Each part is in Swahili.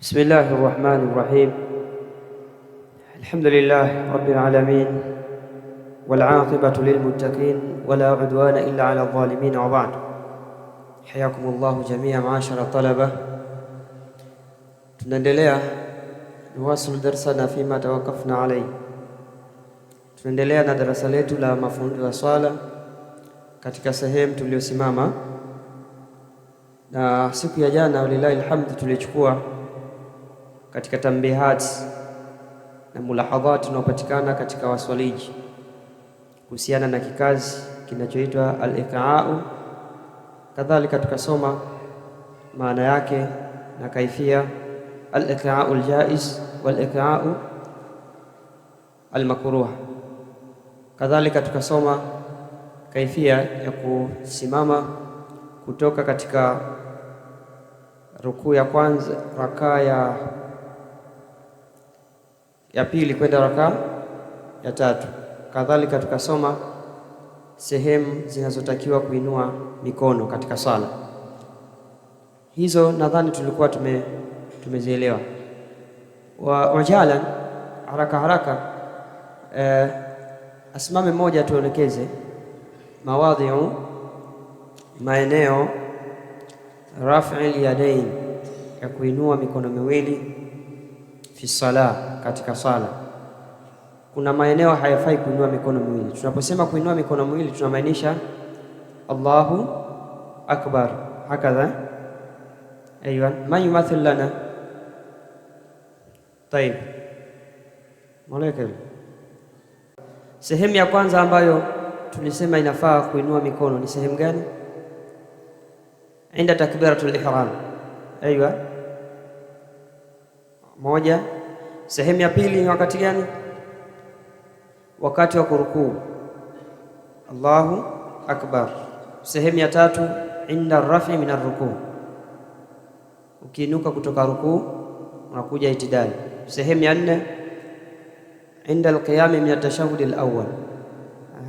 بسم الله الرحمن الرحيم. الحمد لله رب العالمين والعاقبة للمتقين ولا عدوان إلا على الظالمين، وبعد. حياكم الله جميعا معاشر الطلبة. tunaendelea nuwasil darsana fima tawakafna alayhi. Tunaendelea na darasa letu la mafunzo ya swala katika sehemu tuliyosimama, na siku ya jana walilahi alhamdu tulichukua katika tambihat na mulahadhat unaopatikana katika waswaliji kuhusiana na kikazi kinachoitwa al-iqa'u. Kadhalika tukasoma maana yake na kaifia al-iqa'u al-jaiz wal-iqa'u al-makruh. Kadhalika tukasoma kaifia ya kusimama kutoka katika rukuu ya kwanza, rakaa ya pili kwenda rakaa ya tatu. Kadhalika tukasoma sehemu zinazotakiwa kuinua mikono katika sala. Hizo nadhani tulikuwa tumezielewa. Wa ujalan, haraka asimame mmoja tuelekeze mawadhi'u, maeneo raf'il yadain, ya kuinua mikono miwili fi sala, katika sala. Kuna maeneo hayafai kuinua mikono miwili. Tunaposema kuinua mikono miwili tunamaanisha Allahu akbar, hakadha. Aywan, man yumathil lana? Tayeb, malaika. Sehemu ya kwanza ambayo tulisema inafaa kuinua mikono ni sehemu gani? Inda takbiratul ihram. Aywa, moja. Sehemu ya pili ni wakati gani? Wakati wa kurukuu, Allahu akbar. Sehemu ya tatu inda rafi min arrukuu, ukiinuka kutoka rukuu unakuja itidali. Sehemu ya nne inda alqiyami min atashahudi alawwal.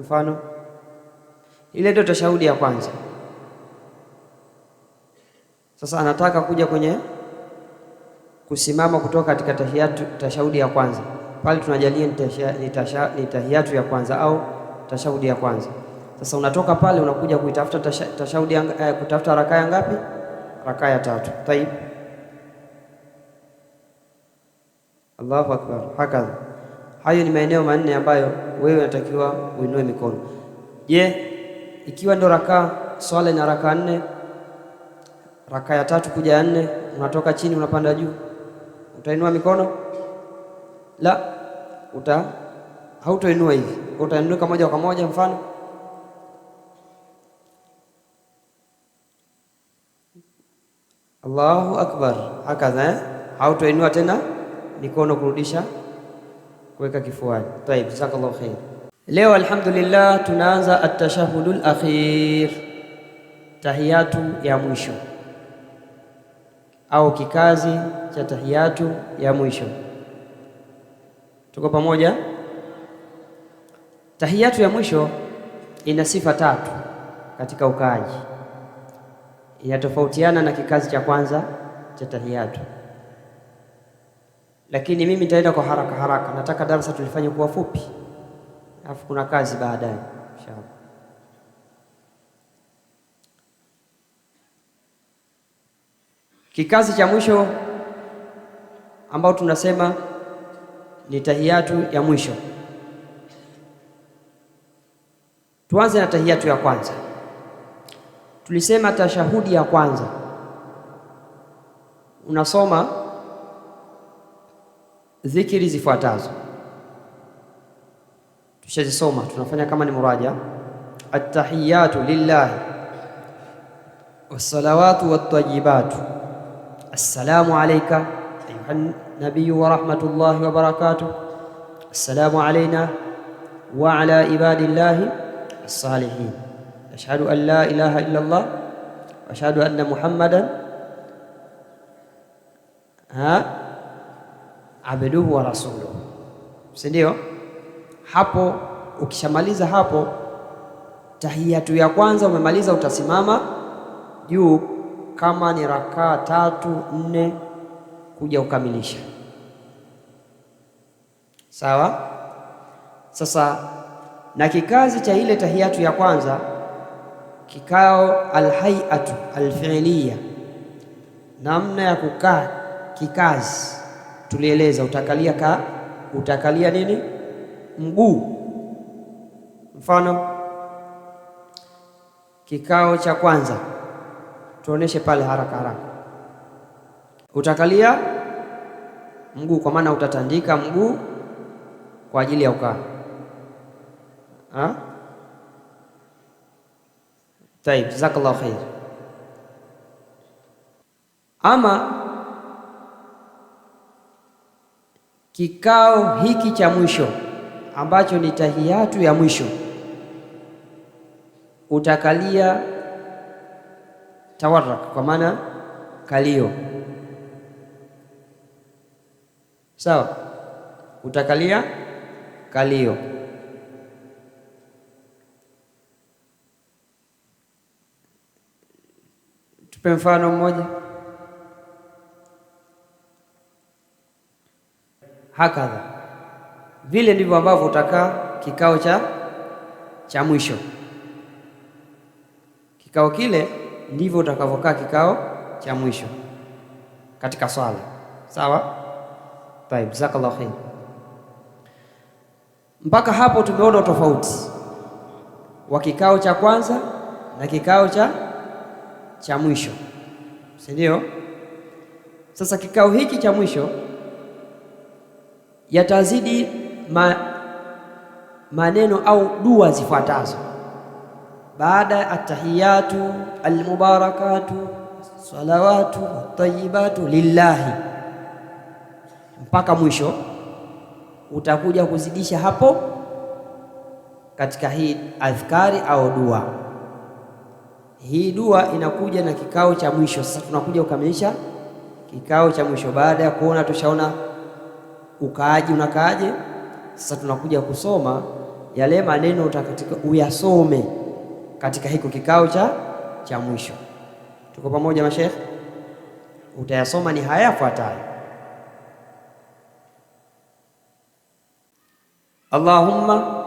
Mfano ile ndio tashahudi ya kwanza. Sasa anataka kuja kwenye kusimama kutoka katika tashahudi ya kwanza, pale tunajalia ni tahiyatu ya kwanza au tashahudi ya kwanza. Sasa unatoka pale unakuja kuitafuta tashahudi kutafuta rakaa ya ngapi? Rakaa ya tatu. Tayib, Allahu akbar, hakadha. Hayo ni maeneo manne ambayo wewe unatakiwa uinue mikono. Je, ikiwa ndo rakaa swala ina rakaa nne, rakaa ya tatu kuja ya nne, unatoka chini unapanda juu, utainua mikono? La, hautoinua hivi, utainuka moja kwa moja. Mfano Allahu akbar, hakadha. Hautoinua tena mikono kurudisha kuweka kifuani. Tayeb, jazakallahu khair. Leo alhamdulillah tunaanza at-tashahhudul akhir, tahiyatu ya mwisho au kikazi cha tahiyatu ya mwisho. Tuko pamoja? Tahiyatu ya mwisho ina sifa tatu katika ukaaji, inatofautiana na kikazi cha kwanza cha tahiyatu, lakini mimi nitaenda kwa haraka. Nataka darasa tulifanye kuwa fupi, alafu kuna kazi baadaye inshallah. Kikazi cha mwisho ambao tunasema ni tahiyatu ya mwisho. Tuanze na tahiyatu ya kwanza. Tulisema tashahudi ya kwanza unasoma dhikri zifuatazo, tushazisoma, tunafanya kama ni muraja. At-tahiyatu lillahi was-salawatu wat-tayyibatu, assalamu alayka ayuha nabiyyu wa rahmatullahi wa barakatuh, assalamu alayna wa ala ibadillahi as-salihin, ashhadu an la ilaha illa Allah wa ashhadu anna Muhammadan abduhu wa rasuluhu. Si ndio? Hapo ukishamaliza hapo tahiyatu ya kwanza umemaliza, utasimama juu kama ni rakaa 3, 4 kuja kukamilisha. Sawa? Sasa na kikazi cha ile tahiyatu ya kwanza, kikao alhayatu alfi'liya, namna ya kukaa kikazi, tulieleza utakalia nini? Mguu. Mfano kikao cha kwanza tuoneshe pale haraka haraka. Utakalia mguu kwa maana utatandika mguu kwa ajili ya ukaa. Taib, jazakallahu khair. Ama kikao hiki cha mwisho ambacho ni tahiyatu ya mwisho, utakalia tawarrak kwa maana kalio. Sawa? Utakalia kalio. Tupe mfano mmoja. Hakadha, vile ndivyo ambavyo utakaa kikao cha mwisho. Kikao kile ndivyo utakavyokaa kikao cha mwisho katika swala. Sawa? Taib, jazakallahu khair. Mpaka hapo tumeona tofauti wa kikao cha kwanza na kikao cha mwisho, si ndio? Sasa kikao hiki cha mwisho yatazidi maneno au dua zifuatazo baada ya atahiyatu almubarakatu salawatu tayyibatu lillahi mpaka mwisho. Utakuja kuzidisha hapo katika hii adhkari au dua. Hii dua inakuja na kikao cha mwisho. Sasa tunakuja kukamilisha kikao cha mwisho baada ya kuona, tushaona ukaaji unakaaje. Sasa tunakuja kusoma yale maneno utakatika uyasome katika hiko kikao cha mwisho. Tuko pamoja mashaikh? Utayasoma ni haya yafuatayo: Allahumma,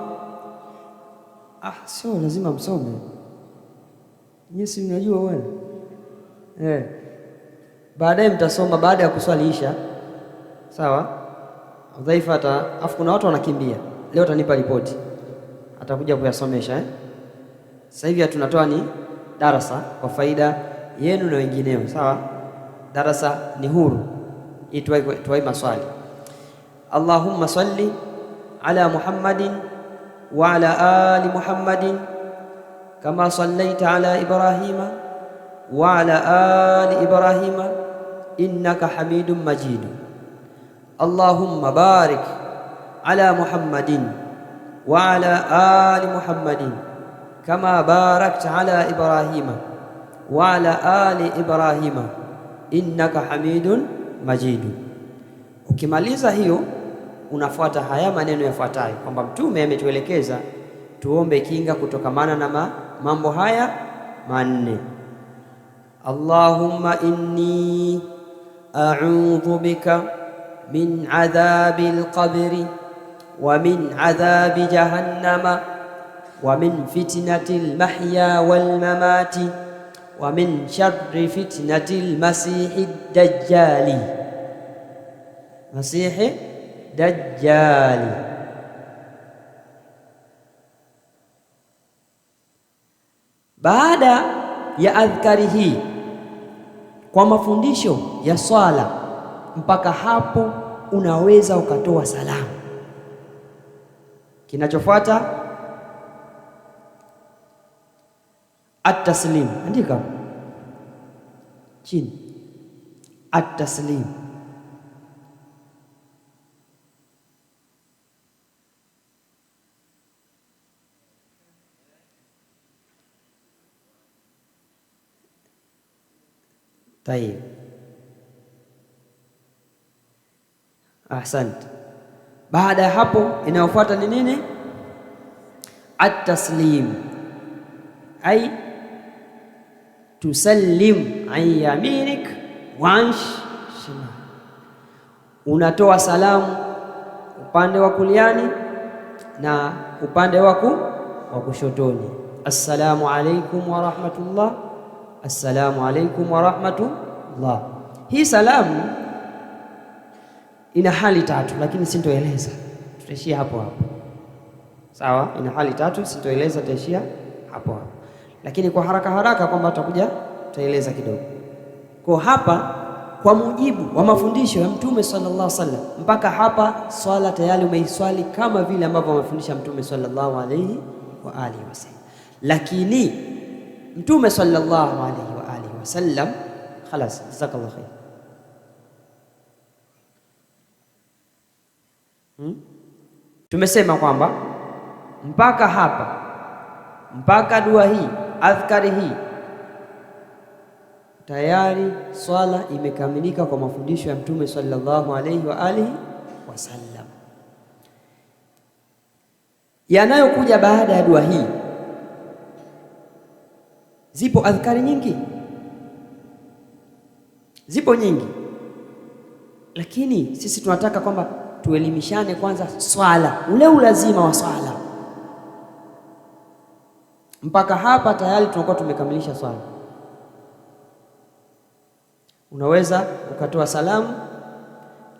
sio lazima msome nyesi, mnajua bwana. Baadaye mtasoma baada ya kuswali isha. Sawa? Udhaifa afu kuna watu wanakimbia leo, atanipa ripoti, atakuja kuyasomesha. Sasa hivi tunatoa ni darasa kwa faida yenu na wengineo. Sawa? Darasa ni huru, tuwai maswali. Allahumma salli ala Muhammadin wa ala ali Muhammadin kama sallaita ala Ibrahima wa ala ali Ibrahima innaka hamidun majid. Allahumma barik ala Muhammadin wa ala ali Muhammadin kama barakta ala Ibrahima wa ala ali Ibrahima innaka hamidun majid. Ukimaliza hiyo unafuata haya maneno yafuatayo, kwamba Mtume ametuelekeza tuombe kinga kutokamana na mambo haya manne. Allahumma inni a'udhu bika min adhabil qabri wa min adhabi jahannama wa min fitnatil mahya wal mamati wa min sharri fitnatil masihid dajjali. Masihid dajjali. Baada ya adhkari hii kwa mafundisho ya swala, mpaka hapo unaweza ukatoa salamu. Kinachofuata at-taslim. Andika chini at-taslim. Tayeb, ahsant. Baada ya hapo inayofuata ni nini? At-taslim, ay tusallim an yaminik wa an shimal. unatoa salamu upande wa kuliani na upande wa kushotoni. Assalamu alaikum wa rahmatullah, assalamu alaikum wa rahmatullah. Hii salamu ina hali tatu, lakini sintoeleza, tutaishia hapo hapo. Sawa, ina hali tatu, sintoeleza, tutaishia hapo hapo, lakini kwa haraka haraka kwamba tutakuja tutaeleza kidogo. Kwa hapa, kwa mujibu wa mafundisho ya Mtume sallallahu alaihi wasallam, mpaka hapa swala tayari umeiswali kama vile ambavyo amefundisha Mtume sallallahu alaihi wa alihi wasallam. Lakini Mtume sallallahu alaihi wa alihi wasallam, khalas, jazakallahu khair. Tumesema kwamba mpaka hapa, mpaka dua hii, adhkari hii, tayari swala imekamilika kwa mafundisho ya Mtume sallallahu alaihi wa alihi wasallam. Yanayokuja baada ya dua hii, zipo adhkari nyingi, zipo nyingi, lakini sisi tunataka kwamba tuelimishane kwanza swala, ule ulazima wa swala. Mpaka hapa tayari tunakuwa tumekamilisha swala. Unaweza ukatoa salamu,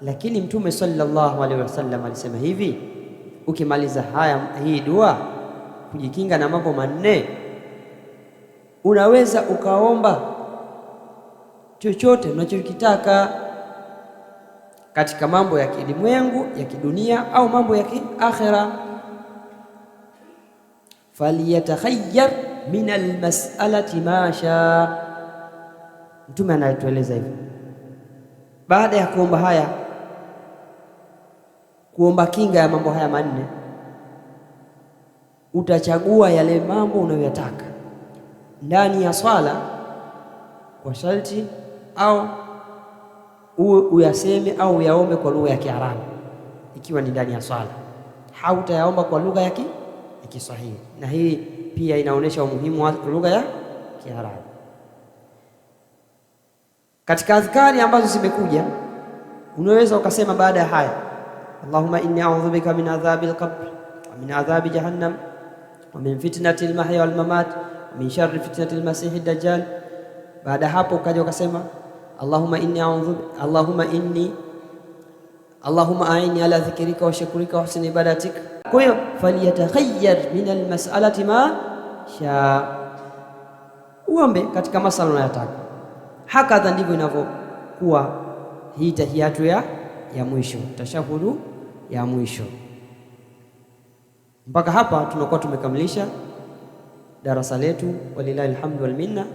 lakini Mtume sallallahu alaihi wasallam alisema hivi, ukimaliza hii dua kujikinga na mambo manne, unaweza ukaomba chochote unachokitaka katika mambo ya kilimwengu, ya kidunia au mambo ya kiakhira. Falyatakhayyar min almas'alati ma sha. Mtume anatueleza hivyo. Baada ya kuomba haya, kuomba kinga ya mambo haya manne, utachagua yale mambo unayoyataka ndani ya swala kwa sharti, au uyaseme au uyaombe kwa lugha ya Kiarabu ikiwa ni ndani ya swala. Hautayaomba kwa lugha ya Kiswahili, na hii pia inaonyesha umuhimu wa lugha ya Kiarabu. Katika adhkari ambazo zimekuja, unaweza ukasema baada ya haya, Allahumma inni a'udhu bika min adhabil qabr wa min adhabi jahannam wa min fitnatil mahya wal mamat wa min sharri fitnatil masihid dajjal. Baada hapo ukaja ukasema Allahumma a'inni ala dhikrika wa shukrika wa husni ibadatika. Kwa hiyo falyatakhayyar min almas'alati ma sha, uombe katika masala unayotaka. Hakadha ndivyo inavyokuwa hii tahiyatu ya mwisho, tashahudu ya mwisho. Mpaka hapa tunakuwa tumekamilisha darasa letu, walillahi alhamdu wal minna.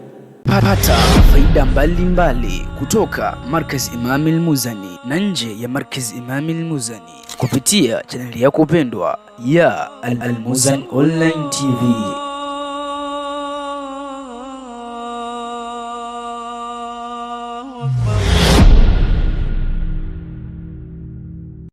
Pata faida mbalimbali kutoka Markaz Imam Al-Muzani na nje ya Markaz Imam Al-Muzani kupitia chaneli yako pendwa ya Al-Muzani Online TV.